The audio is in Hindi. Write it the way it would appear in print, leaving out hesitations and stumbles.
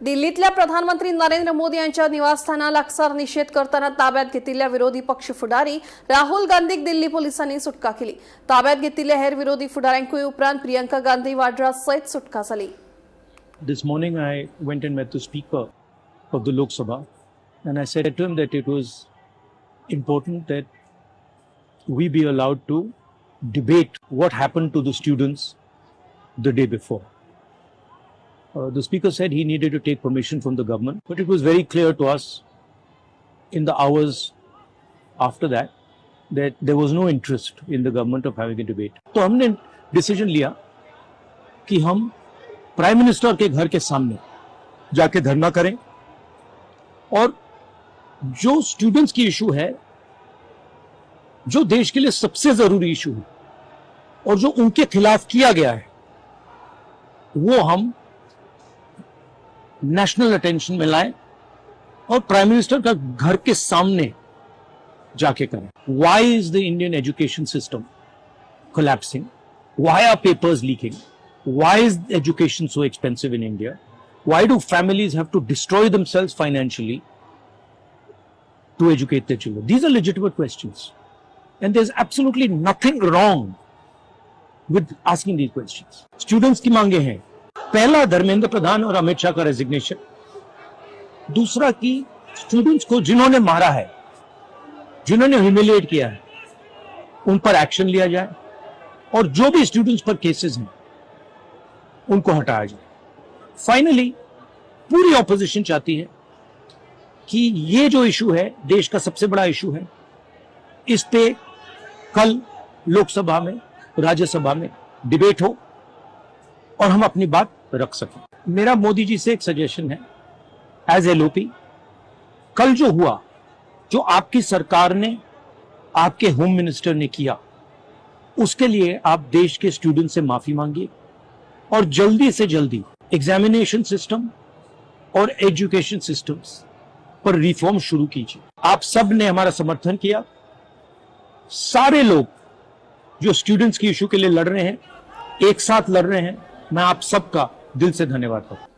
दिल्लीतल्या प्रधानमंत्री नरेंद्र मोदी यांच्या निवासस्थानाला अकसार निषेध करताना ताब्यात घेतलेल्या विरोधी पक्ष फुडारी राहुल गांधीक दिल्ली पोलिसांनी सुटका केली। ताब्यात घेतलेल्या हेर विरोधी फुडाऱ्यांकूय उपरांत प्रियंका गांधी वाड्रा सयत सुटका जाली। This morning I went and met the Speaker of the Lok Sabha and I said to him that it was important that we be allowed to debate what happened to the students the day before. The Speaker said he needed to take permission from the government, but it was very clear to us in the hours after that there was no interest in the government of having a debate. तो हमने डिसीजन लिया कि हम प्राइम मिनिस्टर के घर के सामने जाके धरना करें और जो स्टूडेंट्स की इशू है, जो देश के लिए सबसे जरूरी इशू है और जो उनके खिलाफ किया गया है, वो हम नेशनल अटेंशन में लाएं और प्राइम मिनिस्टर का घर के सामने जाके करें। Why is the Indian education system collapsing? Why are papers leaking? Why is education so expensive in India? Why do families have to destroy themselves financially to educate their children? These are legitimate questions. And there's absolutely nothing wrong with asking these questions. Students की मांगे हैं, पहला धर्मेंद्र प्रधान और अमित शाह का रेजिग्नेशन, दूसरा कि स्टूडेंट्स को जिन्होंने मारा है, जिन्होंने ह्यूमिलिएट किया है, उन पर एक्शन लिया जाए और जो भी स्टूडेंट्स पर केसेस हैं उनको हटाया जाए। फाइनली पूरी ऑपोजिशन चाहती है कि ये जो इशू है, देश का सबसे बड़ा इशू है, इस पे कल लोकसभा में, राज्यसभा में डिबेट हो और हम अपनी बात रख सकें। मेरा मोदी जी से एक सजेशन है, एज एलओपी, कल जो हुआ, जो आपकी सरकार ने, आपके होम मिनिस्टर ने किया, उसके लिए आप देश के स्टूडेंट से माफी मांगिए और जल्दी से जल्दी एग्जामिनेशन सिस्टम और एजुकेशन सिस्टम्स पर रिफॉर्म शुरू कीजिए। आप सब ने हमारा समर्थन किया। सारे लोग जो स्टूडेंट्स की इशू के लिए लड़ रहे हैं, एक साथ लड़ रहे हैं, मैं आप सबका दिल से धन्यवाद करता हूं।